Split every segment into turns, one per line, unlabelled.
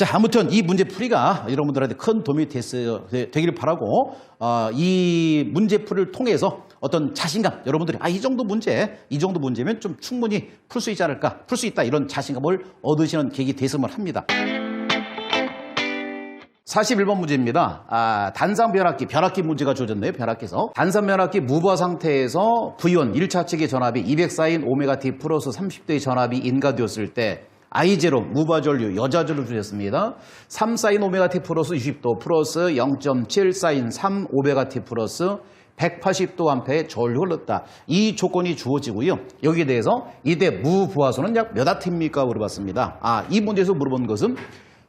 자, 아무튼 이 문제 풀이가 여러분들한테 큰 도움이 되기를 바라고 이 문제 풀이를 통해서 어떤 자신감, 여러분들이 이 정도 문제면 좀 충분히 풀 수 있지 않을까, 풀 수 있다, 이런 자신감을 얻으시는 계기 됐으면 합니다. 41번 문제입니다. 단상 변압기 문제가 주어졌네요. 변압기에서 단상 변압기 무부하 상태에서 V1 1차 측의 전압이 200사인 오메가-T 플러스 30도의 전압이 인가되었을 때 I0 무부하 전류 여자 전류 주셨습니다. 3사인 오메가-T 플러스 60도 플러스 0.7사인 3 오메가-T 플러스 180도 암페의 전류 흘렀다. 이 조건이 주어지고요. 여기에 대해서 이때 무부하수는 약 몇 와트입니까? 물어봤습니다. 이 문제에서 물어본 것은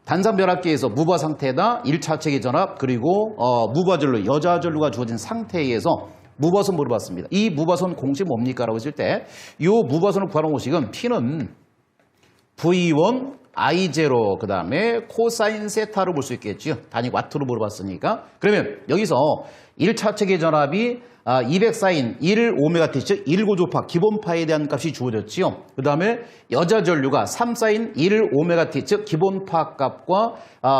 단상 변압기에서 무부하 상태다 1차 측의 전압 그리고 무부하 전류 여자 전류가 주어진 상태에서 무부하수 물어봤습니다. 이 무부하수는 공식 뭡니까? 라고 했을 때 이 무부하수를 구하는 공식은 P는 V1 I0 그 다음에 코사인 세타로 볼 수 있겠죠. 단위 와트로 물어봤으니까. 그러면 여기서 1차 측의 전압이 200사인 1 오메가-T 즉 1고조파 기본파에 대한 값이 주어졌지요. 그 다음에 여자 전류가 3사인 1 오메가-T 즉 기본파 값과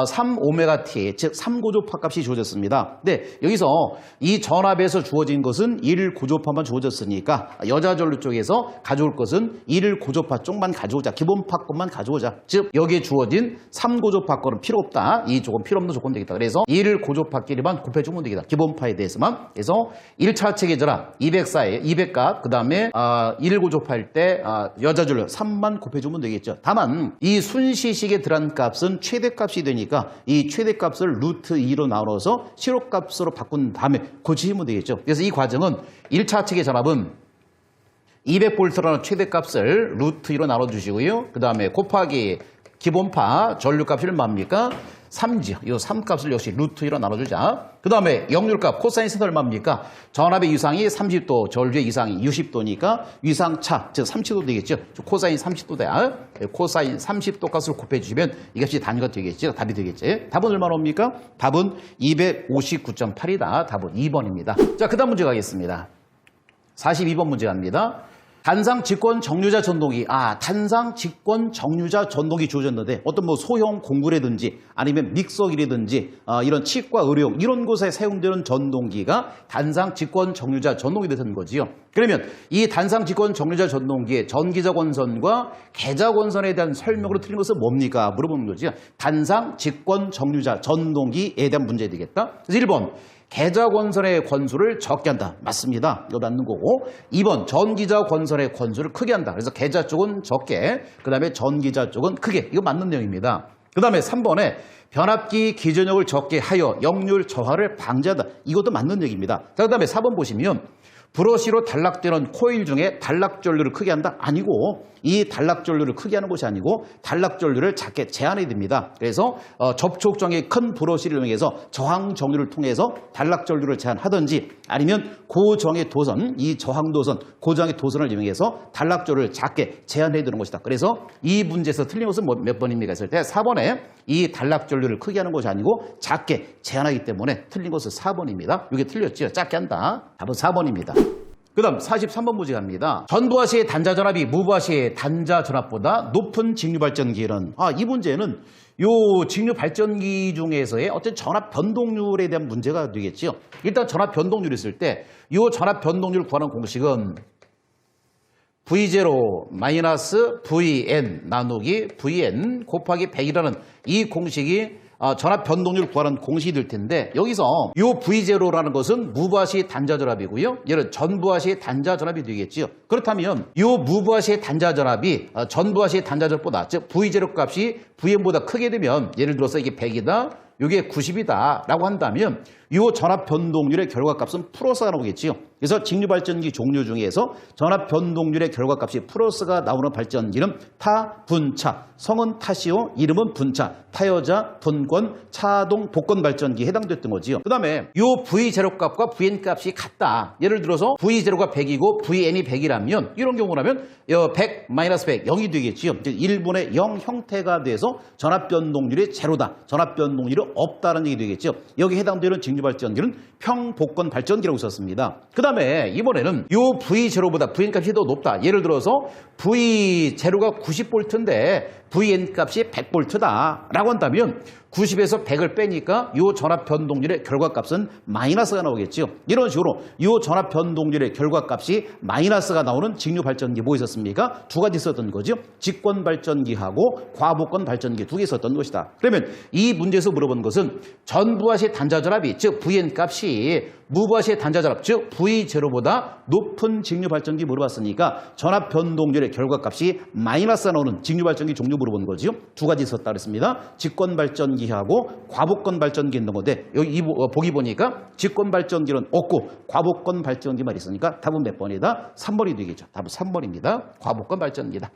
3 오메가-T 즉 3고조파 값이 주어졌습니다. 근데 여기서 이 전압에서 주어진 것은 1 고조파만 주어졌으니까 여자 전류 쪽에서 가져올 것은 1 고조파 쪽만 가져오자. 기본파 것만 가져오자. 즉 여기에 주어진 3고조파 거는 필요 없다. 이 조건 필요 없는 조건 되겠다. 그래서 1 고조파끼리만 곱해주면 되겠다. 기본파에 대해서만. 그래서 1차 측의 전압 200사에 200값 그 다음에 1고조파일 때 여자 전류 3만 곱해주면 되겠죠. 다만 이 순시식에 들어간 값은 최대값이 되니까 이 최대값을 루트 2로 나눠서 실호값으로 바꾼 다음에 고치시면 되겠죠. 그래서 이 과정은 1차 측의 전압은 200V라는 최대값을 루트 2로 나눠주시고요. 그 다음에 곱하기 기본파 전류값이 얼마입니까? 3죠. 이 3값을 역시 루트 2로 나눠주자. 그 다음에 역률값 코사인 세타 얼마입니까? 전압의 유상이 30도, 전류의 유상이 60도니까 유상차, 즉 30도 되겠죠. 코사인 30도다. 코사인 30도 값을 곱해주시면 이 값이 단위가 되겠죠. 답이 되겠죠. 답은 얼마나 옵니까? 답은 259.8이다. 답은 2번입니다. 자, 그 다음 문제 가겠습니다. 42번 문제 갑니다. 단상 직권 정류자 전동기. 단상 직권 정류자 전동기 주어졌는데 어떤 소형 공구라든지 아니면 믹서기라든지 이런 치과 의료용 이런 곳에 사용되는 전동기가 단상 직권 정류자 전동기 되는 거지요. 그러면 이 단상 직권 정류자 전동기의 전기자 권선과 계자 권선에 대한 설명으로 틀린 것은 뭡니까? 물어보는 거지요. 단상 직권 정류자 전동기에 대한 문제 되겠다. 그래서 1번 계자 권선의 권수를 적게 한다. 맞습니다. 이거 맞는 거고. 2번 전기자 권선의 권수를 크게 한다. 그래서 계자 쪽은 적게, 그 다음에 전기자 쪽은 크게. 이거 맞는 내용입니다. 그 다음에 3번에 변압기 기전력을 적게 하여 역률 저하를 방지한다. 이것도 맞는 얘기입니다. 자, 그 다음에 4번 보시면 브러쉬로 단락되는 코일 중에 단락전류를 크게 한다? 아니고 이 단락전류를 크게 하는 것이 아니고 단락전류를 작게 제한해야 됩니다. 그래서 접촉정이 큰 브러쉬를 이용해서 저항정류를 통해서 단락전류를 제한하든지 아니면 고정의 도선, 이 저항도선, 고정의 도선을 이용해서 단락전류를 작게 제한해야 되는 것이다. 그래서 이 문제에서 틀린 것은 몇 번입니까? 했을 때 4번에 이 단락전류를 크게 하는 것이 아니고 작게 제한하기 때문에 틀린 것은 4번입니다. 이게 틀렸죠? 작게 한다. 답은 4번입니다. 그 다음 43번 문제 갑니다. 전부하 시의 단자 전압이 무부하 시의 단자 전압보다 높은 직류 발전기는 이 문제는 요 직류 발전기 중에서의 어떤 전압 변동률에 대한 문제가 되겠죠. 일단 전압 변동률이 있을 때 요 전압 변동률을 구하는 공식은 V0 마이너스 Vn 나누기 Vn 곱하기 100이라는 이 공식이 전압 변동률 구하는 공식이 될 텐데 여기서 이 V0라는 것은 무부하 시 단자 전압이고요. 얘는 전부하 시 단자 전압이 되겠지요. 그렇다면 이 무부하 시 단자 전압이 전부하 시 단자 전압보다 즉 V0 값이 Vn보다 크게 되면 예를 들어서 이게 100이다. 이게 90이다 라고 한다면 이 전압 변동률의 결과값은 플러스가 나오겠지요. 그래서 직류 발전기 종류 중에서 전압 변동률의 결과값이 플러스가 나오는 발전기는 타, 분차, 성은 타시오, 이름은 분차, 타여자, 분권, 차동, 복권 발전기에 해당됐던 거지요. 그 다음에 이 V0 값과 Vn 값이 같다. 예를 들어서 V0가 100이고 Vn이 100이라면 이런 경우라면 100 마이너스 100, 0이 되겠지요. 즉 1분의 0 형태가 돼서 전압 변동률이 제로다. 전압 변동률이 없다는 얘기 되겠죠. 여기 해당되는 직류 직류발전기는 평복권 발전기라고 썼습니다. 그 다음에 이번에는 요 V0보다 Vn 값이 더 높다. 예를 들어서 V0가 90V인데 Vn 값이 100V다 라고 한다면 90에서 100을 빼니까 요 전압 변동률의 결과값은 마이너스가 나오겠죠. 이런 식으로 요 전압 변동률의 결과값이 마이너스가 나오는 직류 발전기 뭐 있었습니까? 두 가지 썼던 거죠. 직권 발전기하고 과복권 발전기 두 개 썼던 것이다. 그러면 이 문제에서 물어본 것은 전부하시 단자전압이 즉 Vn 값이 무부하시의 단자전압 즉 V0보다 높은 직류 발전기 물어봤으니까 전압 변동률의 결과값이 마이너스가 나오는 직류 발전기 종류 물어본 거죠. 두 가지 썼다 그랬습니다. 직권 발전기하고 과복권 발전기 있는 건데 여기 보기 보니까 직권 발전기는 없고 과복권 발전기만 있으니까 답은 몇 번이다? 3번이 되겠죠. 답은 3번입니다. 과복권 발전기다.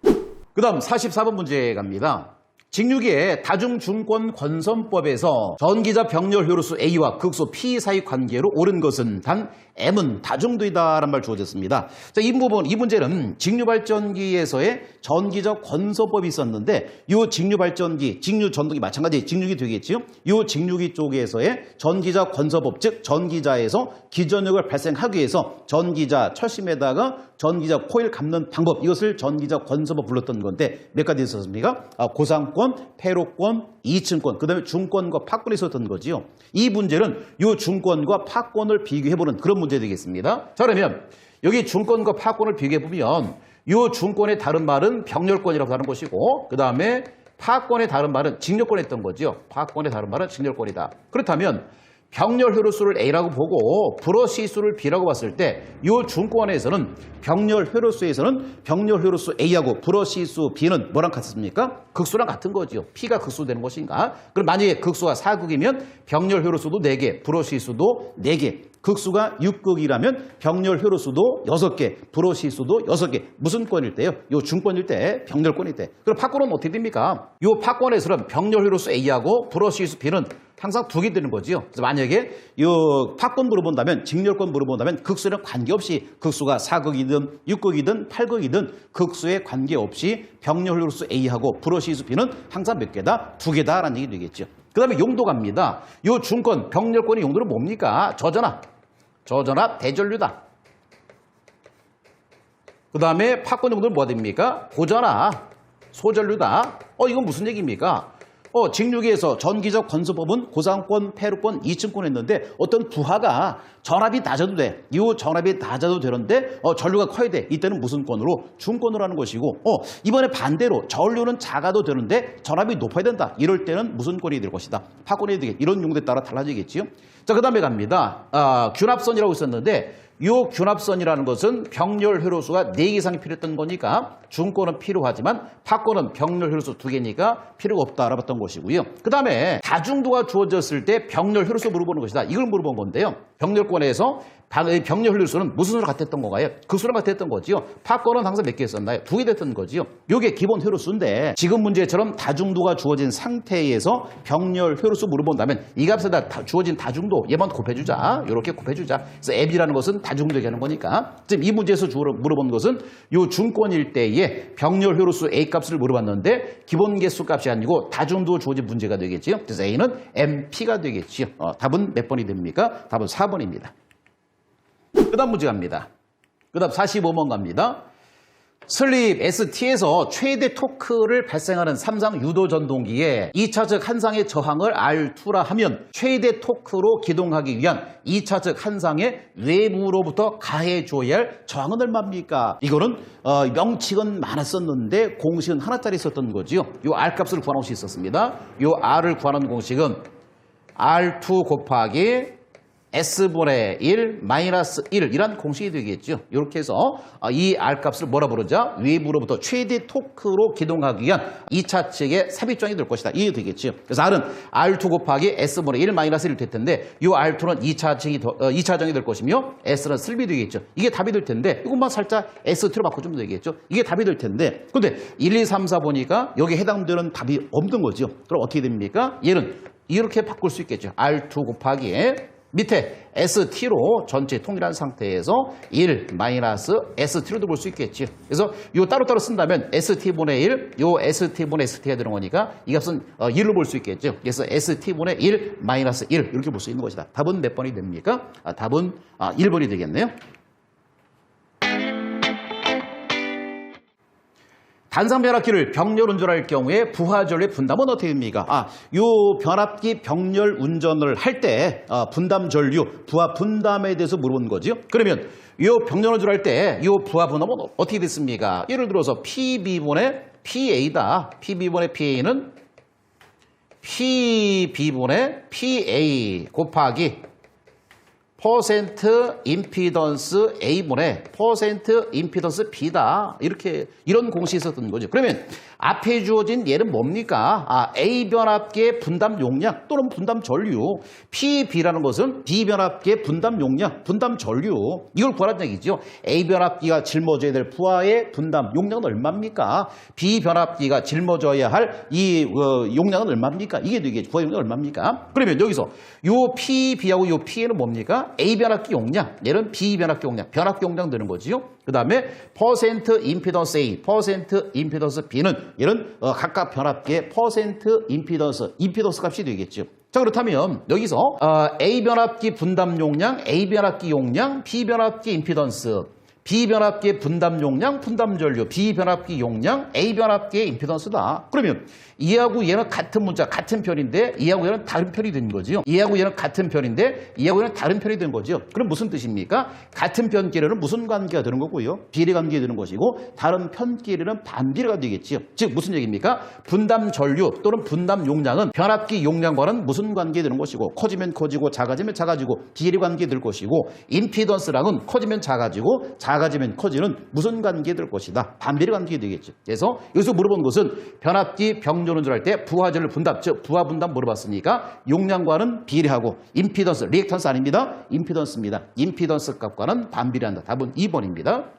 그 다음 44번 문제 갑니다. 직류기의 다중중권 권선법에서 전기자 병렬 효로수 A와 극소 P 사이 관계로 옳은 것은 단 M은 다중도이다라는 말 주어졌습니다. 자, 이 문제는 직류발전기에서의 전기자 권선법이 있었는데 이 직류발전기, 직류전동기 마찬가지 직류기 되겠지요. 이 직류기 쪽에서의 전기자 권선법 즉 전기자에서 기전력을 발생하기 위해서 전기자 철심에다가 전기자 코일 감는 방법 이것을 전기자 권선법 불렀던 건데 몇 가지 있었습니까? 고상권, 패로권, 이층권, 그 다음에 중권과 파권이 있었던 거지요. 이 문제는 이 중권과 파권을 비교해보는 그런 문제 되겠습니다. 자, 그러면 여기 중권과 파권을 비교해보면 이 중권의 다른 말은 병렬권이라고 하는 것이고 그 다음에 파권의 다른 말은 직렬권이었던 거죠. 파권의 다른 말은 직렬권이다. 그렇다면 병렬 효로수를 A라고 보고 불어시수를 B라고 봤을 때 이 중권에서는 병렬 효로수에서는 병렬 효로수 A하고 불어시수 B는 뭐랑 같습니까? 극수랑 같은 거죠. P가 극수 되는 것인가? 그럼 만약에 극수가 4극이면 병렬 효로수도 4개, 불어시수도 4개. 극수가 6극이라면 병렬 효로수도 6개, 불어시수도 6개. 무슨 권일 때요? 요 중권일 때, 병렬권일 때. 그럼 파권은 어떻게 됩니까? 요 파권에서는 병렬 효로수 A하고 불어시수 B는 항상 2개 되는 거지요. 그래서 만약에 요 파권 물어본다면, 직렬권 물어본다면 극수랑 관계없이 극수가 4극이든 6극이든 8극이든 극수에 관계없이 병렬 효로수 A하고 불어시수 B는 항상 몇 개다? 2개다라는 얘기 되겠죠. 그 다음에 용도 갑니다. 요 중권, 병렬권의 용도는 뭡니까? 저전압, 대전류다. 그 다음에 파권 용도는 뭐가 됩니까? 고전압, 소전류다. 이건 무슨 얘기입니까? 직류기에서 전기적 권선법은 고상권, 패로권, 이층권 했는데 어떤 부하가 전압이 낮아도 돼. 이 전압이 낮아도 되는데 전류가 커야 돼. 이때는 무슨 권으로? 중권으로 하는 것이고 이번에 반대로 전류는 작아도 되는데 전압이 높아야 된다. 이럴 때는 무슨 권이 될 것이다? 파권이 되겠. 이런 용도에 따라 달라지겠지요. 자, 그 다음에 갑니다. 균합선이라고 있었는데 이 균합선이라는 것은 병렬 효로수가 4개 이상이 필요했던 거니까 중권은 필요하지만 파권은 병렬 효로수 2개니까 필요가 없다 알아봤던 것이고요. 그 다음에 다중도가 주어졌을 때 병렬 효로수 물어보는 것이다. 이걸 물어본 건데요. 병렬권에서 병렬 효로수는 무슨 수랑 같았던 건가요? 극수랑 같았던 거지요. 파권은 항상 몇 개 있었나요? 2개 됐던 거지요. 이게 기본 효로수인데 지금 문제처럼 다중도가 주어진 상태에서 병렬 효로수 물어본다면 이 값에다 주어진 다중도 얘만 곱해주자. 이렇게 곱해주자. 그래서 앱이라는 것은 다중도 얘기하는 거니까 지금 이 문제에서 물어본 것은 요 중권일 때의 병렬 효로수 A 값을 물어봤는데 기본 개수 값이 아니고 다중도 주어진 문제가 되겠지요. 그래서 A는 MP가 되겠지요. 답은 몇 번이 됩니까? 답은 4번입니다. 그 다음 문제 갑니다. 그 다음 45번 갑니다. 슬립 ST에서 최대 토크를 발생하는 3상 유도 전동기에 2차적 한 상의 저항을 R2라 하면 최대 토크로 기동하기 위한 2차적 한 상의 외부로부터 가해줘야 할 저항은 얼마입니까? 이거는 명칭은 많았었는데 공식은 하나짜리 썼던 거지요. 이 R 값을 구하는 것이 있었습니다. 이 R을 구하는 공식은 R2 곱하기 S분의 1 마이너스 1 이란 공식이 되겠죠. 이렇게 해서 이 R값을 뭐라 부르자? 외부로부터 최대 토크로 기동하기 위한 2차 측의 삽입정이 될 것이다. 이게 되겠죠. 그래서 R은 R2 곱하기 S분의 1 마이너스 1이 될 텐데 이 R2는 2차정이 될 것이며 S는 슬립이 되겠죠. 이게 답이 될 텐데 이것만 살짝 ST로 바꿔주면 되겠죠. 이게 답이 될 텐데 근데 1, 2, 3, 4 보니까 여기에 해당되는 답이 없는 거죠. 그럼 어떻게 됩니까? 얘는 이렇게 바꿀 수 있겠죠. R2 곱하기 밑에 ST로 전체 통일한 상태에서 1 마이너스 ST로도 볼 수 있겠죠. 그래서 요 따로따로 쓴다면 ST분의 1, 요 ST분의 ST가 되는 거니까 이 값은 1로 볼 수 있겠죠. 그래서 ST분의 1 마이너스 1 이렇게 볼 수 있는 것이다. 답은 몇 번이 됩니까? 답은 1번이 되겠네요. 단상변압기를 병렬 운전할 경우에 부하전류의 분담은 어떻게 됩니까? 요 변압기 병렬 운전을 할 때 분담 전류, 부하 분담에 대해서 물어본 거죠. 그러면 요 병렬 운전할 때 요 부하 분담은 어떻게 됐습니까? 예를 들어서 PB분의 PA다. PB분의 PA는 PB분의 PA 곱하기 퍼센트 임피던스 A분의 퍼센트 임피던스 B다. 이런 공식이 있었던 거죠. 그러면 앞에 주어진 얘는 뭡니까? A 변압기의 분담 용량 또는 분담 전류. PB라는 것은 B 변압기의 분담 용량, 분담 전류. 이걸 구하라는 얘기죠. A 변압기가 짊어져야 될 부하의 분담 용량은 얼마입니까? B 변압기가 짊어져야 할 이 용량은 얼마입니까? 이게 되겠죠. 부하 용량은 얼마입니까? 그러면 여기서 요 PB하고 요 PA는 뭡니까? A 변압기 용량, 얘는 B 변압기 용량, 변압기 용량 되는 거지요. 그 다음에 퍼센트 임피던스 A, 퍼센트 임피던스 B는 얘는 각각 변압기의 퍼센트 임피던스 값이 되겠죠. 자, 그렇다면 여기서 A 변압기 분담 용량, A 변압기 용량, B 변압기 임피던스, B 변압기의 분담 용량, 분담 전류, B 변압기 용량, A 변압기의 임피던스다. 그러면 얘하고 얘는 같은 문자, 같은 편인데 얘하고 얘는 다른 편이 된 거죠. 얘하고 얘는 같은 편인데 얘하고 얘는 다른 편이 된 거죠. 그럼 무슨 뜻입니까? 같은 편끼리는 무슨 관계가 되는 거고요? 비례 관계가 되는 것이고 다른 편끼리는 반비례가 되겠지요. 즉 무슨 얘기입니까? 분담 전류 또는 분담 용량은 변압기 용량과는 무슨 관계가 되는 것이고 커지면 커지고 작아지면 작아지고 비례 관계가 될 것이고 임피던스랑은 커지면 작아지면 커지는 무슨 관계가 될 것이다. 반비례 관계가 되겠죠. 그래서 여기서 물어본 것은 변압기 병렬 운전할 때 부하전류 분담, 즉 부하 분담 물어봤으니까 용량과는 비례하고 임피던스, 리액턴스 아닙니다. 임피던스입니다. 임피던스 값과는 반비례한다. 답은 2번입니다.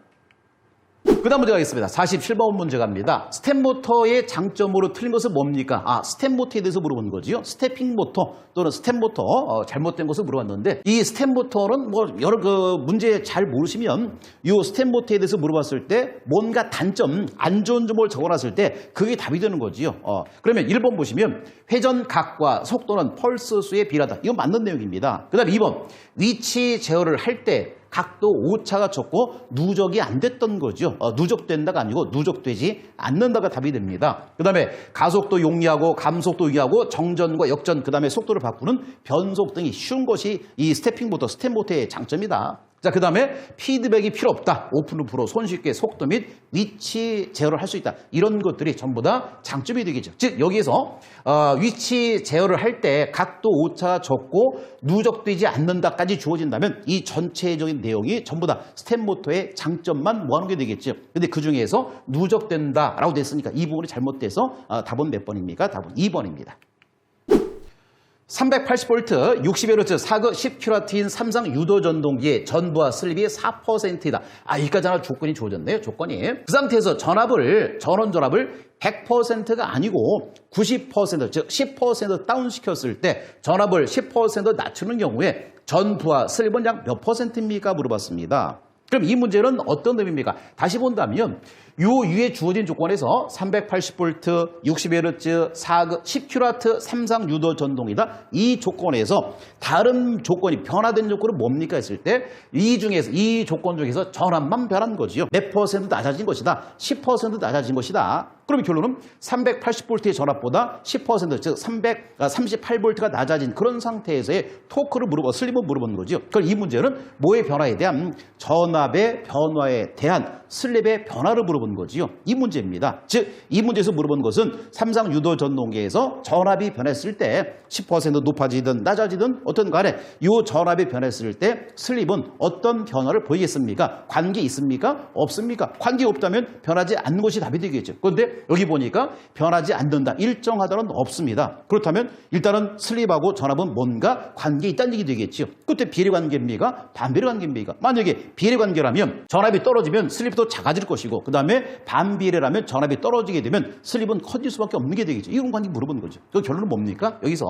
그 다음 문제 가겠습니다. 47번 문제 갑니다. 스텝모터의 장점으로 틀린 것은 뭡니까? 스텝모터에 대해서 물어본 거지요. 스태핑 모터 또는 스텝모터 잘못된 것을 물어봤는데 이 스텝모터는 여러 문제 잘 모르시면 이 스텝모터에 대해서 물어봤을 때 뭔가 단점, 안 좋은 점을 적어놨을 때 그게 답이 되는 거지요. 그러면 1번 보시면 회전각과 속도는 펄스 수에 비례하다. 이건 맞는 내용입니다. 그 다음 2번 위치 제어를 할 때 각도 오차가 적고 누적이 안 됐던 거죠. 누적된다가 아니고 누적되지 않는다가 답이 됩니다. 그 다음에 가속도 용이하고 감속도 유의하고 정전과 역전, 그 다음에 속도를 바꾸는 변속 등이 쉬운 것이 이 스태핑모터, 스텝모터의 장점이다. 자, 그 다음에 피드백이 필요 없다. 오픈루프로 손쉽게 속도 및 위치 제어를 할 수 있다. 이런 것들이 전부 다 장점이 되겠죠. 즉 여기에서 위치 제어를 할 때 각도 오차가 적고 누적되지 않는다까지 주어진다면 이 전체적인 내용이 전부 다 스텝모터의 장점만 모아놓은 게 되겠죠. 근데 그 중에서 누적된다라고 됐으니까 이 부분이 잘못돼서 답은 몇 번입니까? 답은 2번입니다. 380V 60Hz 4그 10kW인 삼성 유도 전동기의 전부하 슬립이 4%이다. 여기까지 하나 조건이 주어졌네요. 조건이. 그 상태에서 전원 전압을 100%가 아니고 90%, 즉 10% 다운시켰을 때 전압을 10% 낮추는 경우에 전부하 슬립은 약 몇 %입니까? 물어봤습니다. 그럼 이 문제는 어떤 의미입니까? 다시 본다면 요 위에 주어진 조건에서 380V, 60Hz, 4그 10kW 삼성 유도 전동이다. 이 조건에서 다른 조건이 변화된 조건은 뭡니까 했을 때 이 조건 중에서 전압만 변한 거지요. 몇 % 낮아진 것이다. 10% 낮아진 것이다. 그럼 결론은 380V의 전압보다 10%, 즉 338V가 낮아진 그런 상태에서의 토크를 슬립을 물어본 거죠. 그럼 이 문제는 뭐의 변화에 대한 전압의 변화에 대한 슬립의 변화를 물어본 거지요. 이 문제입니다. 즉 이 문제에서 물어본 것은 삼성 유도 전동기에서 전압이 변했을 때 10% 높아지든 낮아지든 어떤 간에 이 전압이 변했을 때 슬립은 어떤 변화를 보이겠습니까? 관계 있습니까? 없습니까? 관계 없다면 변하지 않는 것이 답이 되겠죠. 그런데 여기 보니까 변하지 않는다, 일정하다는 없습니다. 그렇다면 일단은 슬립하고 전압은 뭔가 관계 있다는 얘기 되겠죠. 그때 비례 관계입니까? 반비례 관계입니까? 만약에 비례 관계라면 전압이 떨어지면 슬립도 작아질 것이고 그 다음에 다음에 반비례라면 전압이 떨어지게 되면 슬립은 커질 수밖에 없는 게 되겠죠. 이런 관계 물어보는 거죠. 그 결론은 뭡니까? 여기서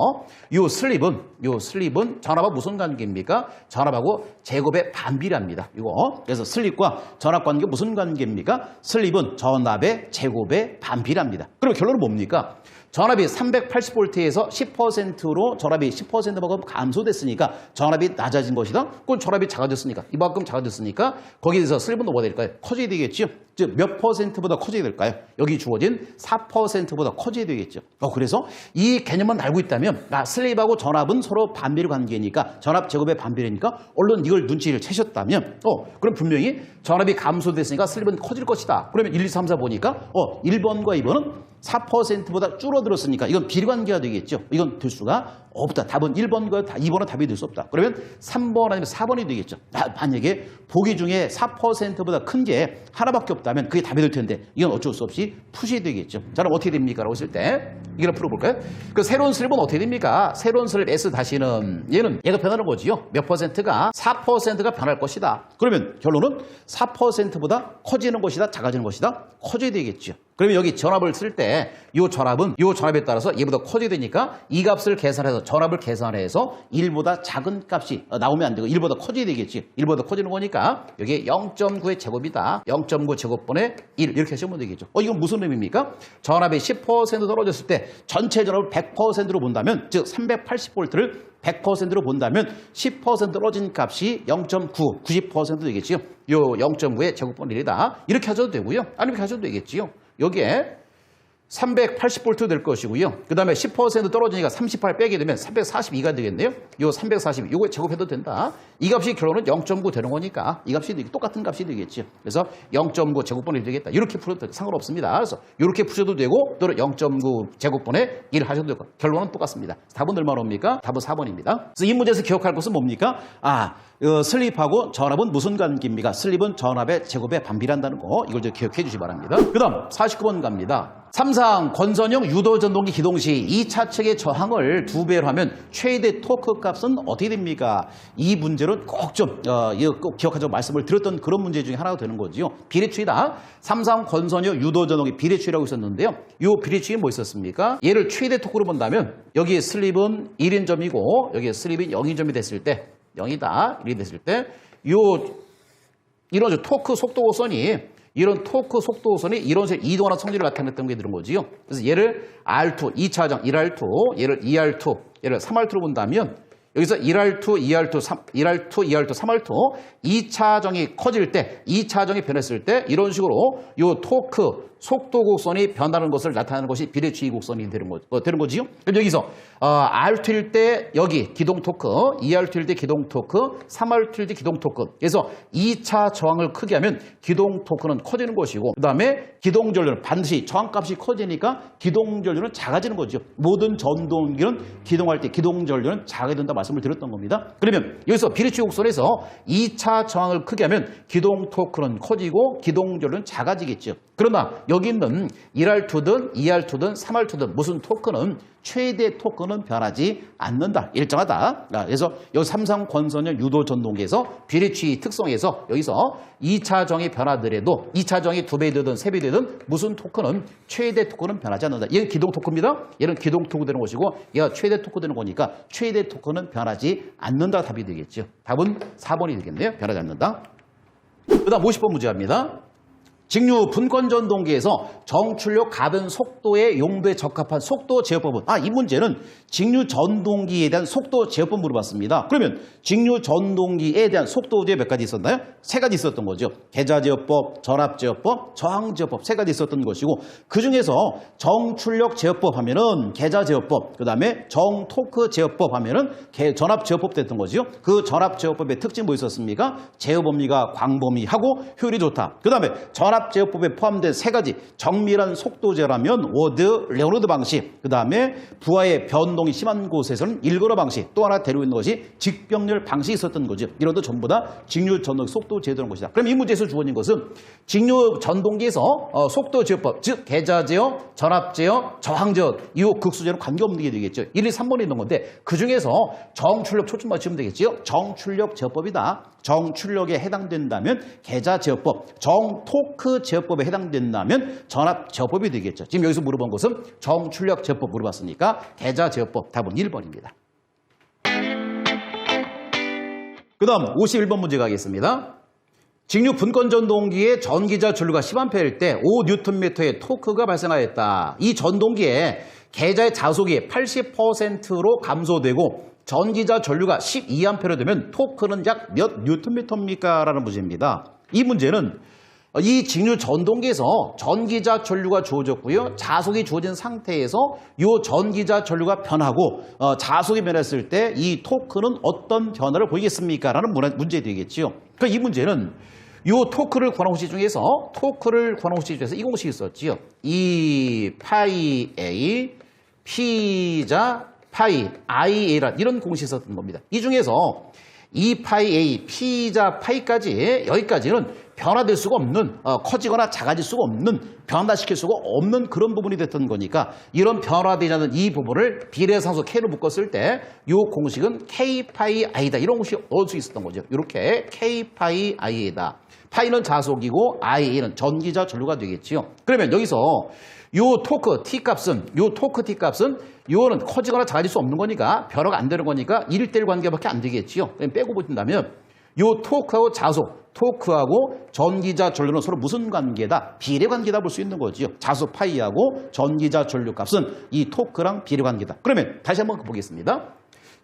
요 슬립은 전압과 무슨 관계입니까? 전압하고 제곱의 반비례합니다. 이거. 그래서 슬립과 전압 관계 무슨 관계입니까? 슬립은 전압의 제곱의 반비례합니다. 그럼 결론은 뭡니까? 전압이 380V에서 10%로 전압이 10%만큼 감소됐으니까 전압이 낮아진 것이다. 그건 전압이 작아졌으니까 이만큼 작아졌으니까 거기에 대해서 슬립은 뭐가 될까요? 커져야 되겠죠. 즉 몇 퍼센트보다 커져야 될까요? 여기 주어진 4%보다 커져야 되겠죠. 그래서 이 개념만 알고 있다면 슬립하고 전압은 서로 반비례 관계니까 전압 제곱의 반비례니까 얼른 이걸 눈치를 채셨다면 그럼 분명히 전압이 감소됐으니까 슬립은 커질 것이다. 그러면 1, 2, 3, 4 보니까 1번과 2번은 4%보다 줄어들었으니까 이건 비례관계가 되겠죠. 이건 될 수가 없다. 답은 1번과 2번은 답이 될 수 없다. 그러면 3번 아니면 4번이 되겠죠. 만약에 보기 중에 4%보다 큰 게 하나밖에 없다면 그게 답이 될 텐데 이건 어쩔 수 없이 푸시 되겠죠. 자, 그럼 어떻게 됩니까? 라고 했을 때 이걸 풀어볼까요? 그 새로운 슬립은 어떻게 됩니까? 새로운 슬립 S 다시는 얘가 변하는 거지요. 몇 퍼센트가 4%가 변할 것이다. 그러면 결론은 4%보다 커지는 것이다, 작아지는 것이다? 커져야 되겠죠. 그러면 여기 전압을 쓸 때 이 전압에 따라서 얘보다 커져야 되니까 이 값을 계산해서 전압을 계산해서 1보다 작은 값이 나오면 안 되고 1보다 커져야 되겠지. 1보다 커지는 거니까 여기 0.9의 제곱이다. 0.9 제곱분의 1 이렇게 하시면 되겠죠. 이건 무슨 의미입니까? 전압이 10% 떨어졌을 때 전체 전압을 100%로 본다면 즉 380V를 100%로 본다면 10% 떨어진 값이 0.9, 90% 되겠지요. 요 0.9의 제곱분의 1이다. 이렇게 하셔도 되고요. 아니면 이렇게 하셔도 되겠지요. 여기에 380V 될 것이고요. 그 다음에 10% 떨어지니까 38 빼게 되면 342가 되겠네요. 요 340, 요거 제곱해도 된다. 이 값이 결론은 0.9 되는 거니까 이 값이 똑같은 값이 되겠죠. 그래서 0.9 제곱분의 1 되겠다. 이렇게 풀어도 상관없습니다. 그래서 이렇게 푸셔도 되고 또는 0.9 제곱분의 1 하셔도 되고 결론은 똑같습니다. 답은 얼마나 옵니까? 답은 4번입니다. 그래서 이 문제에서 기억할 것은 뭡니까? 슬립하고 전압은 무슨 관계입니까? 슬립은 전압의 제곱에 반비례한다는 거. 이걸 좀 기억해 주시기 바랍니다. 그 다음 49번 갑니다. 삼상 권선형 유도전동기 기동 시 2차 측의 저항을 2배로 하면 최대 토크 값은 어떻게 됩니까? 이 문제는 꼭 기억하자고 말씀을 드렸던 그런 문제 중에 하나가 되는 거지요. 비례추이다. 삼상 권선형 유도전동기 비례추이라고 있었는데요. 이 비례추이 뭐 있었습니까? 얘를 최대 토크로 본다면 여기에 슬립은 1인점이고 여기에 슬립이 0인점이 됐을 때 0이다. 1이 됐을 때 이런 토크 속도 곡선이 이런 토크 속도 곡선이 이런 식으로 이동하는 성질을 나타냈던 게 되는 거지요. 그래서 얘를 R2, 2차정 1R2, 얘를 2R2, 얘를 3R2로 본다면 여기서 1R2, 2R2, 3R2 2차정이 커질 때, 2차정이 변했을 때 이런 식으로 이 토크 속도 곡선이 변하는 것을 나타내는 것이 비례추이 곡선이 되는 거지요. 그럼 여기서 R2일 때 여기 기동 토크, 2R2일 때 기동 토크, 3R2일 때 기동 토크. 그래서 2차 저항을 크게 하면 기동 토크는 커지는 것이고 그 다음에 기동 전류는 반드시 저항값이 커지니까 기동 전류는 작아지는 거죠. 모든 전동기는 기동할 때 기동 전류는 작아야 된다 말씀을 드렸던 겁니다. 그러면 여기서 비례추이 곡선에서 2차 저항을 크게 하면 기동 토크는 커지고 기동 전류는 작아지겠죠. 그러나 여기 있는 1R2든 2R2든 3R2든 무슨 토크는 최대 토크는 변하지 않는다. 일정하다. 그래서 여기 삼상 권선형 유도 전동기에서 비례추이 특성에서 여기서 2차정이 변하더라도 2차정이 2배 되든 3배 되든 무슨 토크는 최대 토크는 변하지 않는다. 얘는 기동 토크입니다. 얘는 기동 토크 되는 것이고 얘가 최대 토크 되는 거니까 최대 토크는 변하지 않는다 답이 되겠죠. 답은 4번이 되겠네요. 변하지 않는다. 그 다음 50번 문제입니다. 직류 분권 전동기에서 정출력 가변 속도의 용도에 적합한 속도 제어법은 이 문제는 직류 전동기에 대한 속도 제어법 물어봤습니다. 그러면 직류 전동기에 대한 속도 제어 몇 가지 있었나요? 3가지 있었던 거죠. 계좌 제어법, 전압 제어법, 저항 제어법 3가지 있었던 것이고 그 중에서 정출력 제어법 하면은 계좌 제어법, 그다음에 정토크 제어법 하면은 전압 제어법 됐던 거죠. 그 전압 제어법의 특징 뭐 있었습니까? 제어 범위가 광범위하고 효율이 좋다. 그다음에 전압 제어법에 포함된 3가지 정밀한 속도 제어라면 워드, 레오노드 방식, 그 다음에 부하의 변동이 심한 곳에서는 일거러 방식, 또 하나 데리고 있는 것이 직병렬 방식이 있었던 거죠. 이런 것도 전부 다 직류 전동기 속도 제어되는 것이다. 그럼 이 문제에서 주어진 것은 직류 전동기에서 속도 제어법, 즉 계좌 제어, 전압 제어, 저항 제어, 이 극수 제어는 관계없는 게 되겠죠. 1, 2, 3번이 있는 건데 그 중에서 정출력 초점 맞추면 되겠죠. 정출력 제어법이다. 정출력에 해당된다면 계좌 제어법, 정토크 토크 제어법에 해당된다면 전압 제어법이 되겠죠. 지금 여기서 물어본 것은 정출력 제어법 물어봤으니까 계좌 제어법 답은 1번입니다. 그 다음 51번 문제 가겠습니다. 직류 분권 전동기의 전기자 전류가 10A일 때 5Nm의 토크가 발생하였다. 이 전동기에 계좌의 자속이 80%로 감소되고 전기자 전류가 12A로 되면 토크는 약 몇 Nm입니까? 라는 문제입니다. 이 문제는 이 직류 전동기에서 전기자 전류가 주어졌고요. 자속이 주어진 상태에서 이 전기자 전류가 변하고 자속이 변했을 때 이 토크는 어떤 변화를 보이겠습니까? 라는 문제 되겠지요. 그러니까 이 문제는 이 토크를 구하는 공식 중에서 이 공식이 있었지요. E 파이 A P자 파이 IA란 이런 공식이 있었던 겁니다. 이 중에서 E 파이 A P자 파이까지 여기까지는 변화될 수가 없는 커지거나 작아질 수가 없는 변화시킬 수가 없는 그런 부분이 됐던 거니까 이런 변화되지 않는 이 부분을 비례상수 K로 묶었을 때 이 공식은 K 파이 I다 이런 공식이 넣을 수 있었던 거죠. 이렇게 K 파이 I다. 파이는 자속이고 I는 전기자 전류가 되겠지요. 그러면 여기서 요 토크 T값은 요거는 커지거나 작아질 수 없는 거니까 변화가 안 되는 거니까 1대1 관계밖에 안 되겠지요. 그럼 빼고 보신다면 요 토크하고 자속, 토크하고 전기자 전류는 서로 무슨 관계다? 비례 관계다 볼 수 있는 거지요. 자속 파이하고 전기자 전류 값은 이 토크랑 비례 관계다. 그러면 다시 한번 보겠습니다.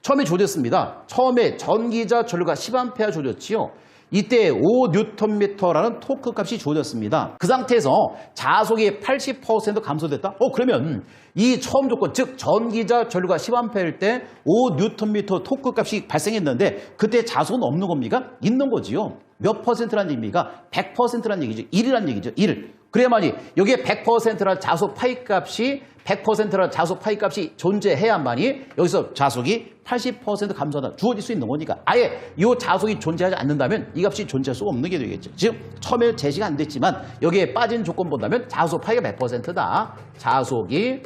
처음에 조졌습니다. 처음에 전기자 전류가 10A 조졌지요. 이때 5Nm라는 토크 값이 주어졌습니다. 그 상태에서 자속이 80% 감소됐다? 그러면 이 처음 조건, 즉 전기자 전류가 10A일 때 5Nm 토크 값이 발생했는데 그때 자속은 없는 겁니까? 있는 거지요. 몇 퍼센트란 얘기입니까? 100%란 얘기죠. 1이란 얘기죠. 1. 그래야만이 여기에 100%란 자속 파이 값이 100%란 자속 파이 값이 존재해야만이 여기서 자속이 80% 감소한다. 주어질 수 있는 거니까 아예 이 자속이 존재하지 않는다면 이 값이 존재할 수가 없는 게 되겠죠. 즉 처음에 제시가 안 됐지만 여기에 빠진 조건 본다면 자속 파이가 100%다. 자속이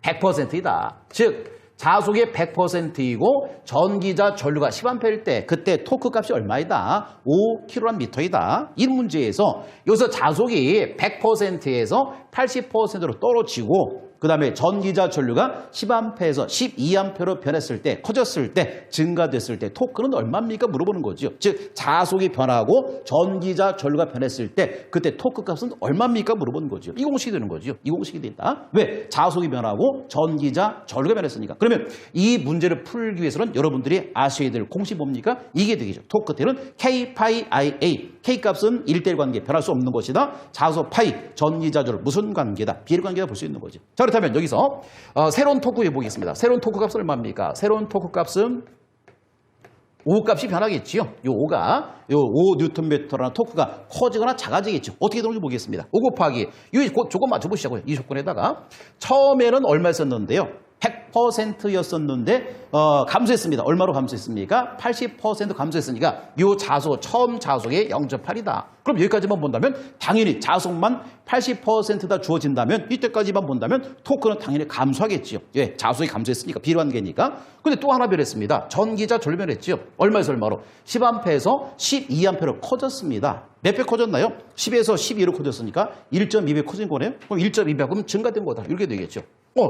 100%이다. 즉 자속이 100%이고 전기자 전류가 10A일 때 그때 토크 값이 얼마이다? 5kgm이다. 이 문제에서 여기서 자속이 100%에서 80%로 떨어지고 그 다음에 전기자 전류가 10A에서 12A로 변했을 때, 커졌을 때, 증가됐을 때 토크는 얼마입니까? 물어보는 거죠. 즉 자속이 변하고 전기자 전류가 변했을 때 그때 토크 값은 얼마입니까? 물어보는 거죠. 이 공식이 되는 거죠. 이 공식이 된다. 왜? 자속이 변하고 전기자 전류가 변했으니까. 그러면 이 문제를 풀기 위해서는 여러분들이 아셔야 될 공식이 뭡니까? 이게 되겠죠. 토크 때는 K 파이 IA. K 값은 1대1 관계, 변할 수 없는 것이다. 자속 파이, 전기자 전류 무슨 관계다? 비례 관계다 볼 수 있는 거죠. 자, 그렇다면 여기서 새로운 토크 해보겠습니다. 새로운 토크 값은 얼마입니까? 새로운 토크 값은 5 값이 변하겠지요. 요 5가, 요 5Nm라는 토크가 커지거나 작아지겠죠. 어떻게 되는지 보겠습니다. 5 곱하기, 이 조건 맞춰보시자고요. 이 조건에다가. 처음에는 얼마였었는데요? 100%였었는데 감소했습니다. 얼마로 감소했습니까? 80% 감소했으니까 이 자속, 처음 자속의 0.8이다. 그럼 여기까지만 본다면 당연히 자속만 80%다 주어진다면 이때까지만 본다면 토크는 당연히 감소하겠지요. 예, 자속이 감소했으니까 비례관계니까. 근데 또 하나 변했습니다. 전기자 전류 변했지요. 얼마에서 얼마로? 10A에서 12A로 커졌습니다. 몇 배 커졌나요? 10에서 12로 커졌으니까 1.2배 커진 거네요. 그럼 1.2배 그럼 증가된 거다. 이렇게 되겠죠.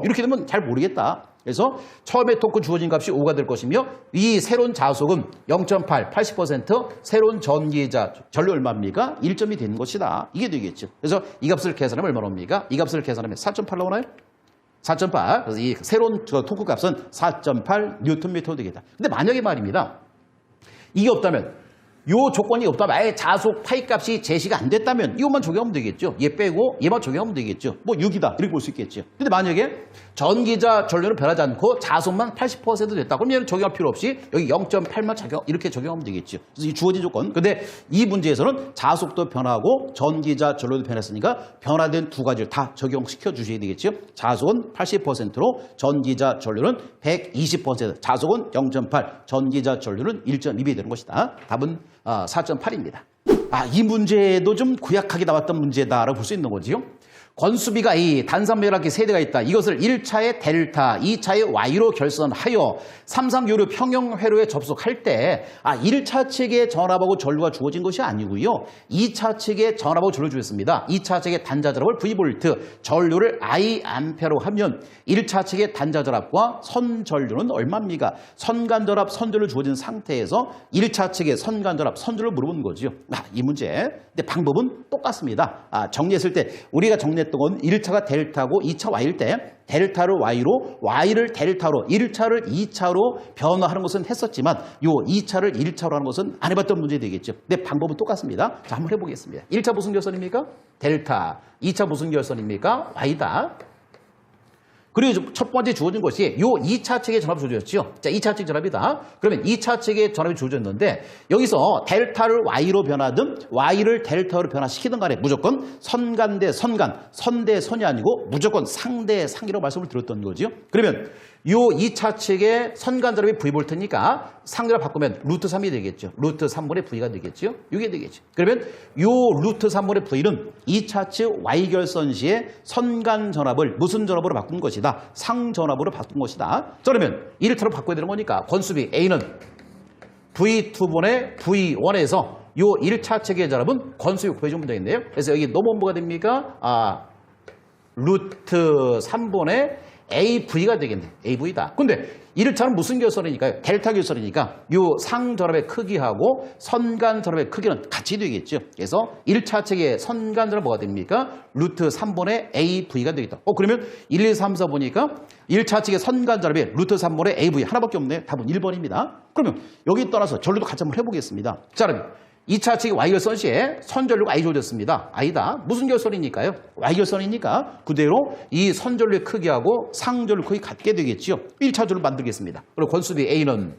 이렇게 되면 잘 모르겠다. 그래서 처음에 토크 주어진 값이 5가 될 것이며 이 새로운 자속은 0.8, 80%, 새로운 전기자 전류 얼마입니까? 1점이 되는 것이다. 이게 되겠죠. 그래서 이 값을 계산하면 얼마나 옵니까? 이 값을 계산하면 4.8 나오나요? 4.8. 그래서 이 새로운 토크 값은 4.8 Nm 되겠다. 근데 만약에 말입니다. 이게 없다면 요 조건이 없다면 아예 자속 파이 값이 제시가 안 됐다면 이것만 적용하면 되겠죠. 얘 빼고 얘만 적용하면 되겠죠. 뭐 6이다 이렇게 볼 수 있겠죠. 근데 만약에 전기자 전류는 변하지 않고 자속만 80% 됐다. 그럼 얘는 적용할 필요 없이 여기 0.8만 이렇게 적용하면 되겠죠. 그래서 이 주어진 조건. 근데 이 문제에서는 자속도 변하고 전기자 전류도 변했으니까 변화된 두 가지를 다 적용시켜 주셔야 되겠죠. 자속은 80%로 전기자 전류는 120%, 자속은 0.8, 전기자 전류는 1.2배 되는 것이다. 답은 4.8입니다. 이 문제도 좀 고약하게 나왔던 문제다라고 볼 수 있는 거지요. 건수비가 이 단산면학기 세대가 있다. 이것을 1차의 델타, 2차의 Y로 결선하여 삼상교류 평형회로에 접속할 때 1차 측에 전압하고 전류가 주어진 것이 아니고요. 2차 측에 전압하고 전류 주었습니다. 2차 측의 단자전압을 V볼트, 전류를 I 암페로 하면 1차 측의 단자전압과 선전류는 얼마입니까? 선간전압, 선전류 주어진 상태에서 1차 측의 선간전압, 선전류를 물어보는 거죠. 이 문제. 근데 방법은 똑같습니다. 정리했을 때 우리가 정리했던 건 1차가 델타고 2차 Y일 때 델타를 Y로, Y를 델타로, 1차를 2차로 변화하는 것은 했었지만 요 2차를 1차로 하는 것은 안 해봤던 문제 되겠죠. 근데 방법은 똑같습니다. 자, 한번 해보겠습니다. 1차 무슨 결선입니까? 델타. 2차 무슨 결선입니까? Y다. 그리고 첫 번째 주어진 것이 요 2차 측의 전압이 주어졌죠. 자, 2차 측 전압이다. 그러면 2차 측의 전압이 주어졌는데 여기서 델타를 Y로 변하든 Y를 델타로 변화시키든 간에 무조건 선간 대 선간, 선 대 선이 아니고 무조건 상 대 상이라고 말씀을 드렸던 거죠. 그러면 요 2차 측의 선간 전압이 V볼트니까 상대로 바꾸면 루트 3이 되겠죠. 루트 3분의 V가 되겠죠. 이게 되겠죠. 그러면 요 루트 3분의 V는 2차 측 Y결선 시에 선간 전압을 무슨 전압으로 바꾼 것이다. 상전압으로 바꾼 것이다. 자, 그러면 1타로 바꿔야 되는 거니까 건수비 A는 V2분의 V1에서 요 1차 측의 전압은 건수비 곱해주면 되겠네요. 그래서 여기 넘어온 뭐가 됩니까? 루트 3분의 AV가 되겠네. AV다. 근데 1차는 무슨 결선이니까요? 델타 결선이니까 요 상전압의 크기하고 선간전압의 크기는 같이 되겠죠. 그래서 1차 측의 선간전압 뭐가 됩니까? 루트 3분의 AV가 되겠다. 그러면 1, 2, 3, 4 보니까 1차 측의 선간전압이 루트 3분의 AV 하나밖에 없네. 답은 1번입니다. 그러면 여기 떠나서 전류도 같이 한번 해보겠습니다. 자, 그럼 2차 측의 Y결선 시에 선전류가 I 주어졌습니다. I다. 무슨 결선이니까요? Y결선이니까 그대로 이 선전류의 크기하고 상전류 크기 같게 되겠죠. 1차 전류 만들겠습니다. 그리고 건수비 A는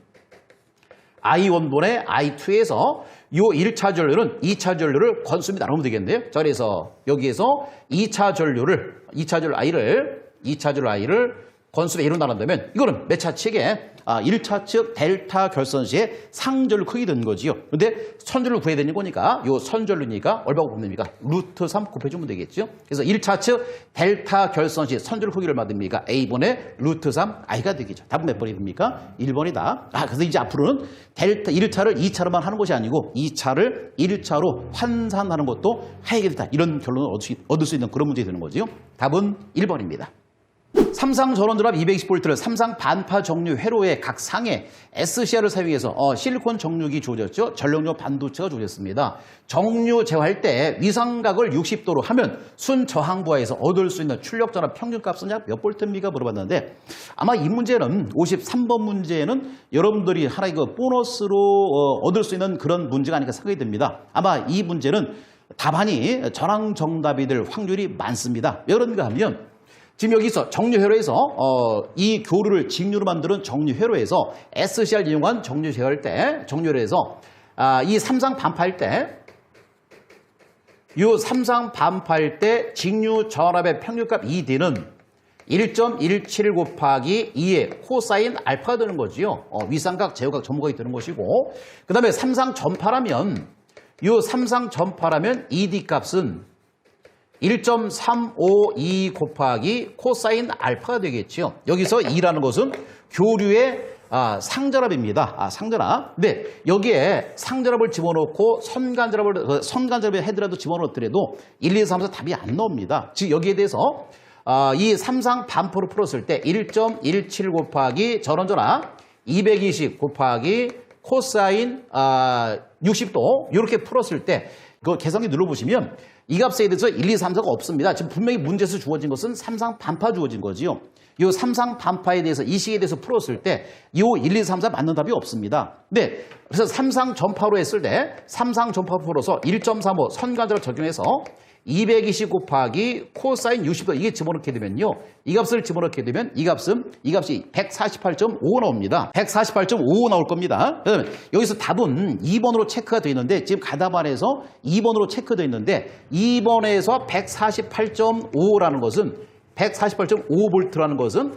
I1분의 I2에서 요 1차 전류는 2차 전류를 건수비 나누면 되겠네요. 자, 그래서 여기에서 2차 전류 I를 건수비 A로 나눈다면 이거는 몇 차 측에 1차 측 델타 결선 시에 상전류 크기 된 거지요. 근데 선전류 구해야 되는 거니까 요 선전류니까 얼마고 보면 됩니까? 루트 3 곱해주면 되겠죠. 그래서 1차 측 델타 결선 시 선전류 크기를 얼마 됩니까? A분의 루트 3 I가 되겠죠. 답은 몇 번이 됩니까? 1번이다. 그래서 이제 앞으로는 델타 1차를 2차로만 하는 것이 아니고 2차를 1차로 환산하는 것도 해야겠다. 이런 결론을 얻을 수 있는 그런 문제가 되는 거지요. 답은 1번입니다. 삼상 전원전압 220V를 삼상 반파 정류 회로의 각 상에 SCR을 사용해서 실리콘 정류기 주어졌죠. 전력용 반도체가 주어졌습니다. 정류 제어할 때 위상각을 60도로 하면 순저항부하에서 얻을 수 있는 출력전압 평균값은 약 몇 볼트입니까? 물어봤는데 아마 이 문제는 53번 문제는 여러분들이 하나 이거 보너스로 얻을 수 있는 그런 문제가 아닐까 생각이 듭니다. 아마 이 문제는 답안이 전항 정답이 될 확률이 많습니다. 왜 그런가 하면 지금 여기서 정류회로에서 이 교류를 직류로 만드는 정류회로에서 SCR 이용한 정류 제어할 때 정류회로에서 이 삼상 반파할 때 이 삼상 반파할 때 직류 전압의 평균값 2D는 1.17 곱하기 2의 코사인 알파가 되는 거지요. 위상각, 제어각, 전무각이 되는 것이고 그 다음에 삼상 전파라면 이 삼상 전파라면 2D 값은 1.352 곱하기 코사인 알파가 되겠죠. 여기서 2라는 것은 교류의 상전압입니다. 상전압. 근데 여기에 상전압을 집어넣고 선간전압을 해더라도 집어넣더라도 1, 2, 3, 4 답이 안 나옵니다. 즉 여기에 대해서 이 삼상 반포를 풀었을 때 1.17 곱하기 전원전압 220 곱하기 코사인 60도 이렇게 풀었을 때 그 계산기 눌러보시면 이 값에 대해서 1, 2, 3, 4가 없습니다. 지금 분명히 문제에서 주어진 것은 삼상 반파 주어진 거지요. 이 삼상 반파에 대해서 이 식에 대해서 풀었을 때 이 1, 2, 3, 4 맞는 답이 없습니다. 네, 그래서 삼상 전파로 했을 때 삼상 전파 풀어서 1.35 선간전압 적용해서 220 곱하기 코사인 60도 이게 집어넣게 되면요. 이 값을 집어넣게 되면 이 값이 148.55 나옵니다. 148.55 나올 겁니다. 그다음에 여기서 답은 2번으로 체크가 되어 있는데 지금 가답안에서 2번으로 체크되어 있는데 2번에서 148.55라는 것은 148.5V라는 것은